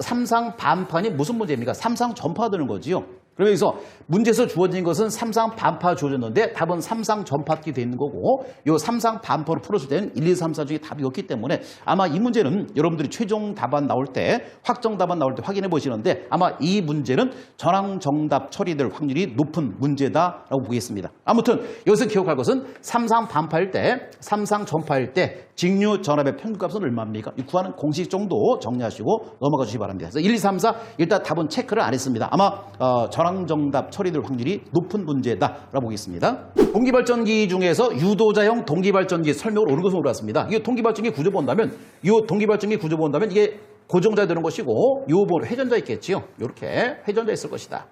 삼상 반판이 무슨 문제입니까? 삼상 전파가 되는 거지요. 그러면 여기서 문제에서 주어진 것은 삼상 반파 주어졌는데 답은 삼상 전파기 되어 있는 거고 이 삼상 반파로 풀었을 때는 1, 2, 3, 4 중에 답이 없기 때문에 아마 이 문제는 여러분들이 최종 답안 나올 때 확정 답안 나올 때 확인해 보시는데 아마 이 문제는 전항 정답 처리될 확률이 높은 문제다라고 보겠습니다. 아무튼 여기서 기억할 것은 삼상 반파일 때, 삼상 전파일 때 직류 전압의 평균값은 얼마입니까? 이 구하는 공식 정도 정리하시고 넘어가 주시기 바랍니다. 그래서 1, 2, 3, 4 일단 답은 체크를 안 했습니다. 아마 전항 정답 처리될 확률이 높은 문제다라고 보겠습니다. 동기발전기 중에서 유도자형 동기발전기 설명을 옳은 것으로 올랐습니다. 이 동기발전기 구조 본다면 이게 고정자 되는 것이고 요 회전자 있겠지요. 이렇게 회전자 있을 것이다.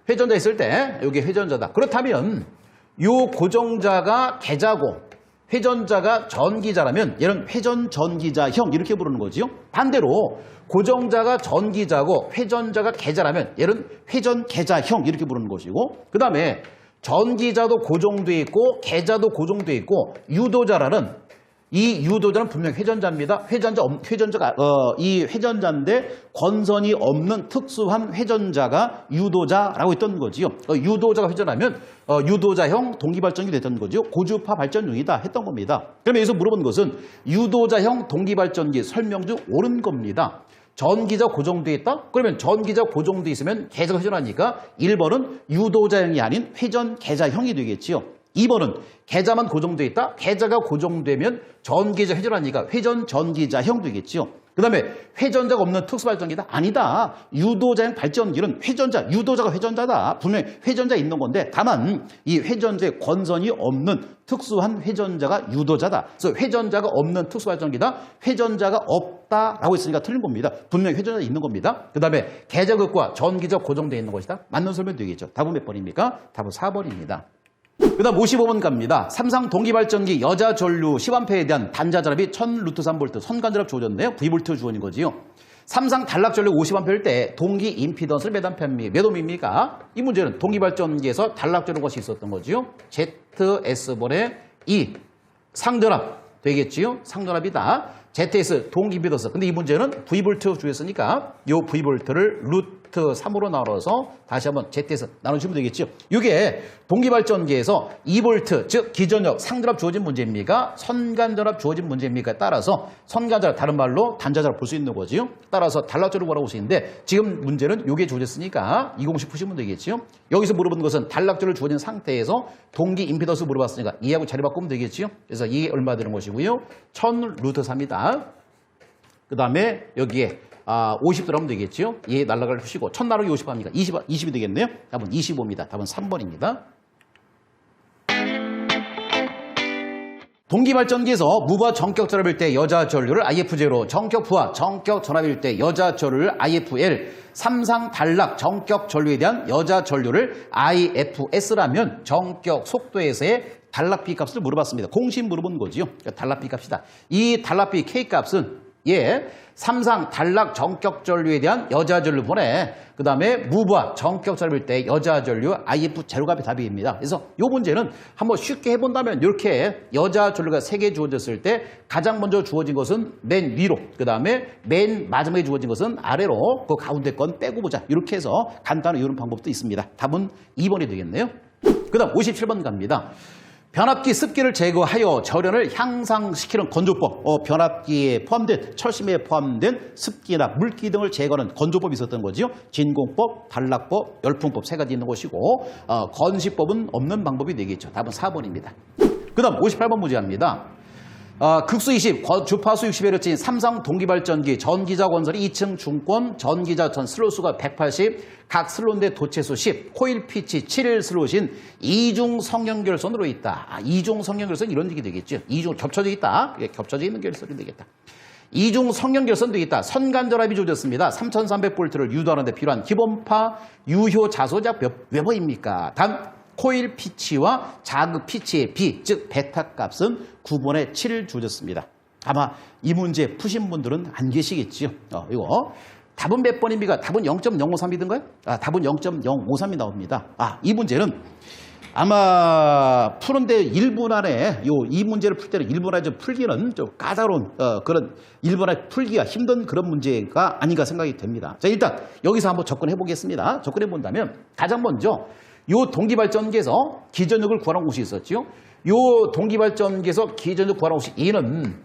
회전자 있을 때 여기 회전자다. 그렇다면 요 고정자가 계자고 회전자가 전기자라면 얘는 회전전기자형 이렇게 부르는 거지요. 반대로 고정자가 전기자고 회전자가 계자라면 얘는 회전계자형 이렇게 부르는 것이고 그 다음에 전기자도 고정돼 있고 계자도 고정돼 있고 유도자라는 이 유도자는 분명히 회전자입니다. 이 회전자인데 권선이 없는 특수한 회전자가 유도자라고 했던 거지요. 유도자가 회전하면 유도자형 동기발전기 됐던 거죠. 고주파 발전용이다 했던 겁니다. 그러면 여기서 물어본 것은 유도자형 동기발전기 설명 중 옳은 겁니다. 전기자 고정돼 있다? 그러면 전기자 고정돼 있으면 계속 회전하니까 1번은 유도자형이 아닌 회전계자형이 되겠지요. 2번은 계자만 고정돼 있다? 계자가 고정되면 전기자 회전하니까 회전전기자형 되겠지요. 그 다음에 회전자가 없는 특수발전기다? 아니다. 유도자형 발전기는 유도자가 회전자다. 분명히 회전자 있는 건데 다만 이 회전자의 권선이 없는 특수한 회전자가 유도자다. 그래서 회전자가 없는 특수발전기다. 회전자가 없다라고 했으니까 틀린 겁니다. 분명히 회전자 있는 겁니다. 그 다음에 계자극과 전기자 고정되어 있는 것이다. 맞는 설명 되겠죠. 답은 몇 번입니까? 답은 4번입니다. 그 다음 55번 갑니다. 삼상 동기발전기 여자 전류 10A에 대한 단자전압이 1000루트3V 선간전압 주어졌네요. V볼트 주어진 거지요. 삼상 단락전류 50A일 때 동기 임피던스를 몇 옴입니까? 이 문제는 동기발전기에서 단락전류 것이 있었던 거지요. ZS번의 E 상전압 되겠지요. 상전압이다. ZS 동기 임피던스. 근데 이 문제는 V볼트 주었으니까 이 V볼트를 루트 3으로 나눠서 다시 한번 ZS 나눠주면 되겠죠. 이게 동기발전기에서 2V 즉 기전력 상전압 주어진 문제입니까? 선간전압 주어진 문제입니까? 따라서 선간전압 다른 말로 단자전압 볼 수 있는 거지요. 따라서 단락전압 뭐라고 볼 수 있는데 지금 문제는 이게 주어졌으니까 이 공식 푸시면 되겠지요. 여기서 물어본 것은 단락전압 주어진 상태에서 동기 임피던스 물어봤으니까 이하고 자리 바꾸면 되겠지요. 그래서 이게 얼마 되는 것이고요. 1000루트3이다. 그 다음에 여기에 50 들어가면 되겠죠. 얘 날라갈 푸시고 1000 나누기 50 합니까? 20이 되겠네요. 답은 25입니다. 답은 3번입니다. 동기발전기에서 무부하 정격전압일 때 여자 전류를 IF0, 정격부하 정격전압일 때 여자 전류를 IFL, 삼상 단락 정격 전류에 대한 여자 전류를 IFS라면 정격 속도에서의 단락비 값을 물어봤습니다. 공식 물어본 거지요. 단락비 값이다. 이 단락비 K값은 삼상 단락 정격 전류에 대한 여자 전류 보내. 그 다음에 무부하 정격 전압일 때 여자 전류 IF0값이 답입니다. 그래서 이 문제는 한번 쉽게 해본다면 이렇게 여자 전류가 3개 주어졌을 때 가장 먼저 주어진 것은 맨 위로, 그 다음에 맨 마지막에 주어진 것은 아래로, 그 가운데 건 빼고 보자. 이렇게 해서 간단히 이런 방법도 있습니다. 답은 2번이 되겠네요. 그 다음 57번 갑니다. 변압기 습기를 제거하여 절연을 향상시키는 건조법. 변압기에 포함된, 철심에 포함된 습기나 물기 등을 제거하는 건조법이 있었던 거지요. 진공법, 단락법, 열풍법 3가지 있는 것이고 건시법은 없는 방법이 되겠죠. 답은 4번입니다. 그 다음 58번 문제입니다. 극수 20, 주파수 60Hz인 삼성 동기발전기 전기자 건설이 2층 중권, 전기자 전 슬롯수가 180, 각 슬롯의 도체수 10, 코일 피치 7일 슬롯인 이중 성형결선으로 있다. 이중 성형결선 이런 얘기 되겠죠. 이중 겹쳐져 있다. 겹쳐져 있는 결선이 되겠다. 이중 성형결선도 있다. 선간전압이 주어졌습니다. 3300V를 유도하는 데 필요한 기본파 유효 자소작 몇 번입니까? 단 코일 피치와 자극 피치의 B, 즉 베타 값은 9번에 7을 주어졌습니다. 아마 이 문제 푸신 분들은 안 계시겠지요. 이거 답은 몇 번입니까? 답은 0.053이던가요? 답은 0.053이 나옵니다. 이 문제는 아마 푸는데 1분 안에 이 문제를 풀 때는 1분 안에 좀 풀기는 좀 까다로운 그런 1분 안에 풀기가 힘든 그런 문제가 아닌가 생각이 됩니다. 자, 일단 여기서 한번 접근해 보겠습니다. 접근해 본다면 가장 먼저 요 동기발전기에서 기전력을 구하는 곳이 있었죠. 요 동기발전기에서 기전력 구하는 곳이 E는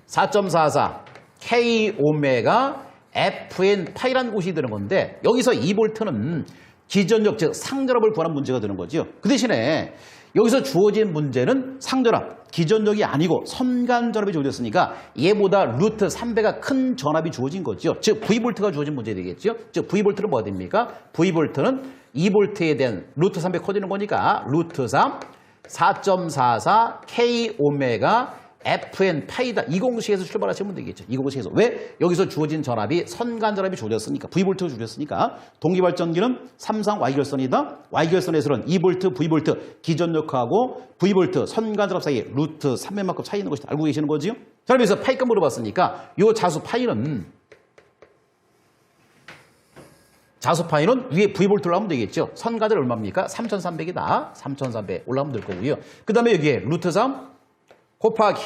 4.44 K 오메가 FN 파이라는 곳이 되는 건데 여기서 2볼트는 기전력 즉 상전압을 구하는 문제가 되는 거죠. 그 대신에 여기서 주어진 문제는 상전압, 기전력이 아니고 선간전압이 주어졌으니까 얘보다 루트 3배가 큰 전압이 주어진 거죠. 즉 V볼트가 주어진 문제 되겠죠. 즉 V볼트는 뭐가 됩니까? V볼트는 2볼트에 대한 루트 3배 커지는 거니까 루트 3 4.44 K 오메가 FN 파이다. 이 공식에서 출발하시면 되겠죠. 이 공식에서. 왜? 여기서 주어진 전압이 선간전압이 주어졌으니까 V볼트가 주어졌으니까 동기발전기는 3상 Y결선이다. Y결선에서는 2볼트, V볼트 기전력하고 V볼트 선간전압 사이에 루트 3배만큼 차이 있는 것이 알고 계시는 거지요? 자, 그래서 파이값 물어봤으니까 이 자수 파이는 위에 V볼트로 하면 되겠죠. 선간전압 얼마입니까? 3,300이다. 3,300 올라가면 될 거고요. 그 다음에 여기에 루트 3 곱하기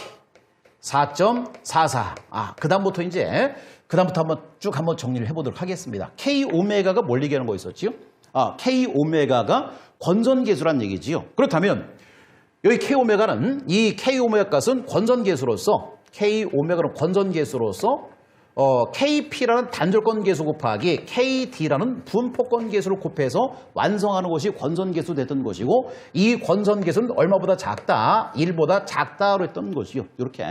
4.44. 그다음부터 한번 쭉 한번 정리를 해보도록 하겠습니다. K 오메가가 뭘 얘기하는 거 있었지요? K 오메가가 권선계수란 얘기지요. 그렇다면 여기 K 오메가는 이 K 오메가 값은 권선계수로서 KP라는 단절권계수 곱하기 KD라는 분포권계수를 곱해서 완성하는 것이 권선계수 됐던 것이고 이 권선계수는 얼마보다 작다? 1보다 작다로 했던 것이요. 이렇게.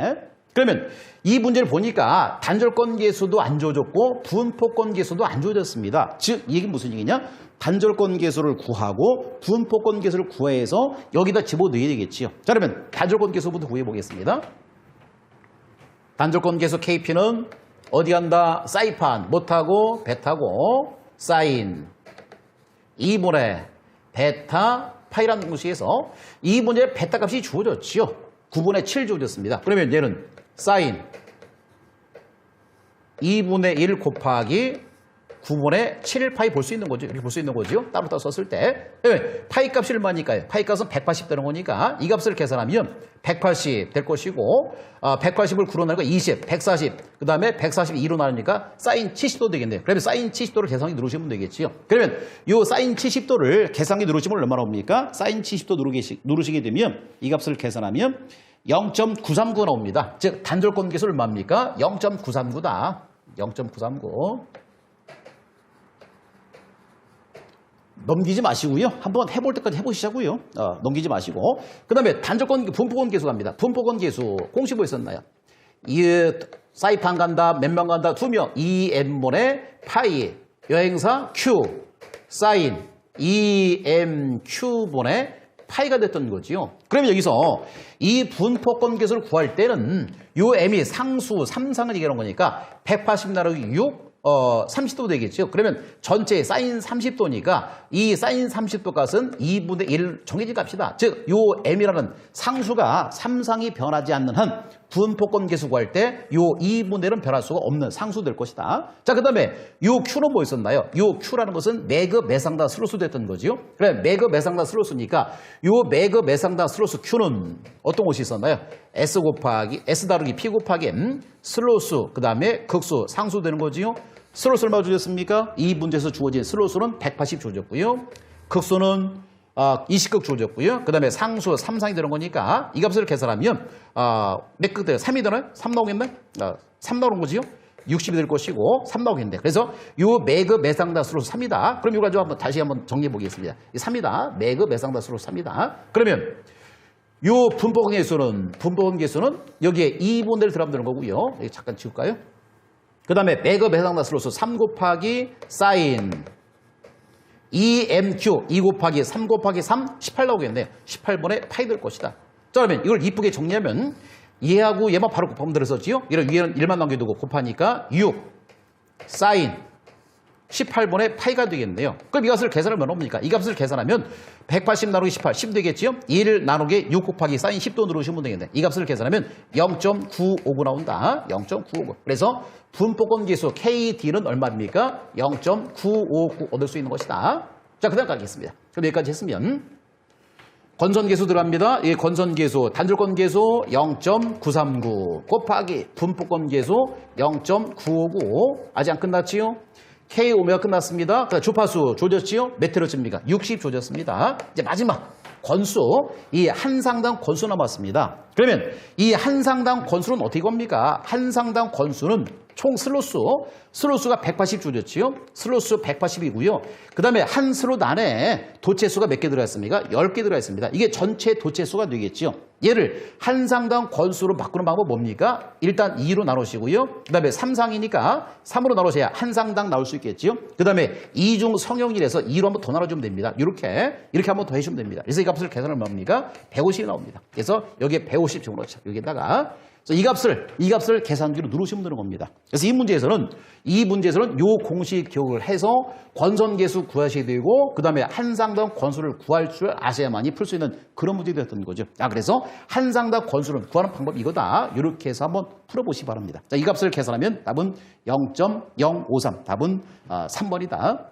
그러면 이 문제를 보니까 단절권계수도 안 주어졌고 분포권계수도 안 주어졌습니다. 즉 이게 무슨 얘기냐? 단절권계수를 구하고 분포권계수를 구해서 여기다 집어넣어야 되겠지요. 자, 그러면 단절권계수부터 구해보겠습니다. 단절권계수 KP는 어디 간다? 사이판 못하고 베타고 사인 2분의 베타 파이라는 공식에서 이 문제의 베타 값이 주어졌지요. 9분의 7 주어졌습니다. 그러면 얘는 사인 2분의 1 곱하기 9분의 7 파이 볼 수 있는 거죠. 이렇게 볼 수 있는 거죠. 따로 썼을 때. 파이 값이 얼마니까요? 파이 값은 180 되는 거니까 이 값을 계산하면 180 될 것이고 180을 9로 나누니까 20, 140, 그 다음에 142로 나누니까 사인 70도 되겠네요. 그러면 사인 70도를 계산기 누르시면 되겠지요. 그러면 이 사인 70도를 계산기 누르시면 얼마나 옵니까? 사인 70도 누르시게 되면 이 값을 계산하면 0.939가 나옵니다. 즉 단절권 계수 얼마입니까? 0.939다. 0.939. 넘기지 마시고요. 한번 해볼 때까지 해보시자고요. 넘기지 마시고. 그 다음에 단절권, 분포권 계수 갑니다. 분포권 계수 공식 뭐 있었나요? 사이판 간다, 몇 명 간다, 2명. 2n분의 파이, 여행사 Q, 사인, 2mQ분의 파이가 됐던 거지요. 그러면 여기서 이 분포권 계수를 구할 때는 요 m이 상수 3상을 얘기하는 거니까 180 나누기 6, 30도 되겠죠. 그러면 전체 사인 30도니까 이 사인 30도 값은 2분의 1 정해진 값이다. 즉, 요 m이라는 상수가 3상이 변하지 않는 한 분포권 계수 구할 때 요 2분의 1은 변할 수가 없는 상수 될 것이다. 자, 그 다음에 요 q는 뭐 있었나요? 요 q라는 것은 매그 매상다 슬로스 됐던 거지요. 그래, 매그 매상다 슬로스니까 요 매그 매상다 슬로스 q는 어떤 것이 있었나요? s 다르기 p 곱하기 m 슬로스 그 다음에 극수 상수 되는 거지요. 슬로스 얼마 주어졌습니까? 이 문제에서 주어진 슬로스는 180 주어졌고요. 극수는 20극 주어졌고요. 그 다음에 상수 3상이 되는 거니까 이 값을 계산하면 몇 극 돼요? 3이 되나요? 3 나오겠네? 3 나오는 거지요? 60이 될 것이고 3 나오겠는데 그래서 요 매그 매상다 슬로스 3이다. 그럼 이거 가지고 다시 한번 정리해 보겠습니다. 3이다. 매그 매상다 슬로스 3이다. 그러면 요 분포권 계수는 여기에 2분의 1 들어가면 되는 거고요. 여기 잠깐 지울까요? 그 다음에 매그 매상다 슬로스 3 곱하기 사인 2mq 2 곱하기 3 곱하기 3 18 나오겠네요. 18분의 파이 될 것이다. 자, 그러면 이걸 이쁘게 정리하면 얘하고 얘만 바로 곱하면 들었었지요. 이런 위에는 1만 남겨두고 곱하니까 6 사인 18분의 파이가 되겠네요. 그럼 이 값을 계산하면 얼마입니까? 이 값을 계산하면 180 나누기 18, 10 되겠지요? 1 나누기 6 곱하기 사인 10도 누르시면 되겠네. 이 값을 계산하면 0.959 나온다. 0.959. 그래서 분포권 계수 KD는 얼마입니까? 0.959 얻을 수 있는 것이다. 자, 그 다음 가겠습니다. 그럼 여기까지 했으면 건선계수 들어갑니다. 이 건선계수, 단절건계수 0.939 곱하기 분포건계수 0.959 아직 안 끝났지요? K 오메가 끝났습니다. 주파수 조졌지요? 몇 헤르츠입니까? 60 조졌습니다. 이제 마지막 건수, 이 한 상당 건수 남았습니다. 그러면 이 한 상당 건수는 어떻게 겁니까? 한 상당 건수는 총 슬롯수가 180 조졌지요? 슬롯수 180이고요. 그 다음에 한 슬롯 안에 도체수가 몇 개 들어가 있습니까? 10개 들어가 있습니다. 이게 전체 도체수가 되겠지요. 얘를 한 상당 건수로 바꾸는 방법 뭡니까? 일단 2로 나누시고요. 그 다음에 3상이니까 3으로 나누셔야 한 상당 나올 수 있겠지요. 그 다음에 2중 성형이라서 2로 한번 더 나눠주면 됩니다. 이렇게 한번 더 해주면 됩니다. 그래서 이 값을 계산하면 뭡니까? 150이 나옵니다. 그래서 여기에 150 집어넣자. 여기다가 그래서 이 값을 계산기로 누르시면 되는 겁니다. 그래서 이 문제에서는 요 공식 기억을 해서 건선계수 구하셔야 되고 그 다음에 한 상당 건수를 구할 줄 아셔야만이 풀 수 있는 그런 문제였던 거죠. 그래서 한 상당 건수를 구하는 방법이 이거다. 이렇게 해서 한번 풀어보시기 바랍니다. 자, 이 값을 계산하면 답은 0.053. 답은 3번이다.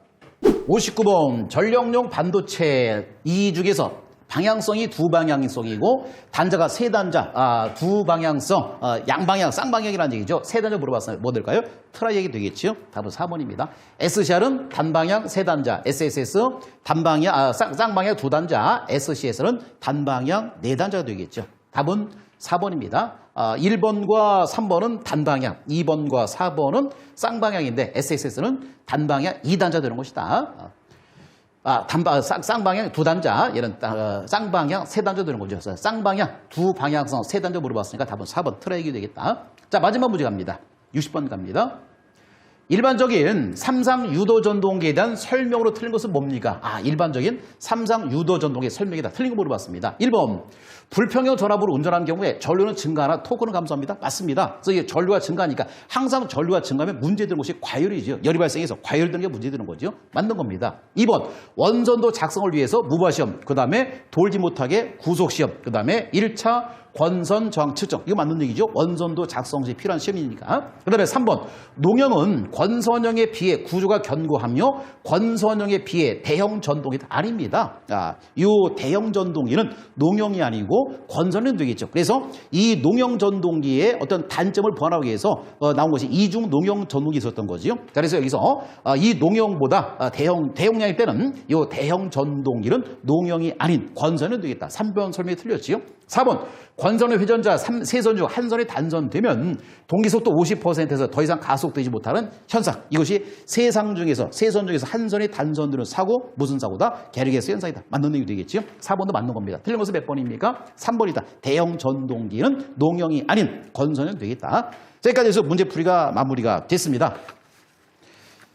59번 전력용 반도체 이 중에서 방향성이 두 방향성이고 단자가 세 단자, 두 방향성, 양방향, 쌍방향이라는 얘기죠. 세 단자 물어봤어요. 뭐 될까요? 트라이액이 되겠죠. 답은 4번입니다. SCR은 단방향 세 단자, SSS 단방향, 쌍방향 두 단자, SCS는 단방향 네 단자가 되겠죠. 답은 4번입니다. 1번과 3번은 단방향, 2번과 4번은 쌍방향인데 SSS는 단방향 2단자 되는 것이다. 쌍방향 두 단자, 얘는 쌍방향 세 단자 되는 거죠. 그래서 쌍방향 두 방향성 세 단자 물어봤으니까 답은 4번 트라이액이 되겠다. 자, 마지막 문제 갑니다. 60번 갑니다. 일반적인 삼상 유도 전동기에 대한 설명으로 틀린 것은 뭡니까? 일반적인 삼상 유도 전동기의 설명이 다 틀린 거 물어봤습니다. 1번, 불평형 전압으로 운전하는 경우에 전류는 증가하나 토크는 감소합니다. 맞습니다. 그래서 이게 전류가 증가하니까 항상 전류가 증가하면 문제되는 것이 과열이죠. 열이 발생해서 과열되는 게 문제되는 거죠. 맞는 겁니다. 2번, 원전도 작성을 위해서 무바시험, 그 다음에 돌지 못하게 구속시험, 그 다음에 1차 권선 저항 측정. 이거 맞는 얘기죠. 원전도 작성 시 필요한 시험이니까. 그 다음에 3번. 농형은 권선형에 비해 구조가 견고하며 권선형에 비해 대형 전동이 아닙니다. 이 대형 전동기는 농형이 아니고 권선형이 되겠죠. 그래서 이 농형 전동기의 어떤 단점을 보완하기 위해서 나온 것이 이중 농형 전동기 있었던 거죠. 그래서 여기서 이 농형보다 대용량일 때는 이 대형 전동기는 농형이 아닌 권선형이 되겠다. 3번 설명이 틀렸지요. 4번. 권선의 회전자 세 선 중 한 선이 단선되면 동기속도 50%에서 더 이상 가속되지 못하는 현상. 이것이 세 선 중에서 한 선이 단선되는 사고, 무슨 사고다? 게르게스 현상이다. 맞는 얘기 되겠죠? 4번도 맞는 겁니다. 틀린 것은 몇 번입니까? 3번이다. 대형 전동기는 농형이 아닌 권선형 되겠다. 자, 여기까지 해서 문제풀이가 마무리가 됐습니다.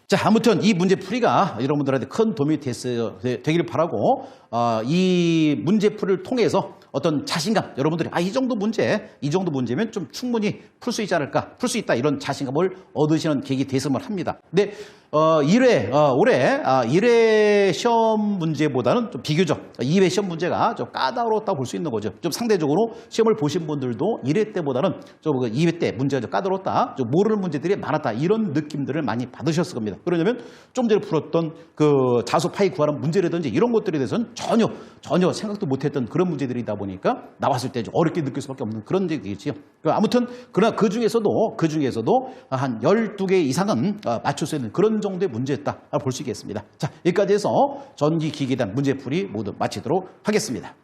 자, 아무튼 이 문제풀이가 여러분들한테 큰 도움이 되기를 바라고 이 문제풀이를 통해서 어떤 자신감, 여러분들이 이 정도 문제면 좀 충분히 풀 수 있지 않을까, 풀 수 있다, 이런 자신감을 얻으시는 계기 됐으면 합니다. 근데 올해 1회 시험 문제보다는 좀 비교적 2회 시험 문제가 좀 까다로웠다고 볼 수 있는 거죠. 좀 상대적으로 시험을 보신 분들도 1회 때보다는 좀 2회 때 문제가 좀 까다롭다, 좀 모르는 문제들이 많았다, 이런 느낌들을 많이 받으셨을 겁니다. 그러냐면 좀 전에 풀었던 그 자수 파이 구하는 문제라든지 이런 것들에 대해서는 전혀 생각도 못했던 그런 문제들이다 보니까 나왔을 때 좀 어렵게 느낄 수밖에 없는 그런 얘기겠지요. 아무튼 그러나 그 중에서도 한 12개 이상은 맞출 수 있는 그런 정도의 문제였다 볼 수 있겠습니다. 자, 여기까지 해서 전기기기에 대한 문제풀이 모두 마치도록 하겠습니다.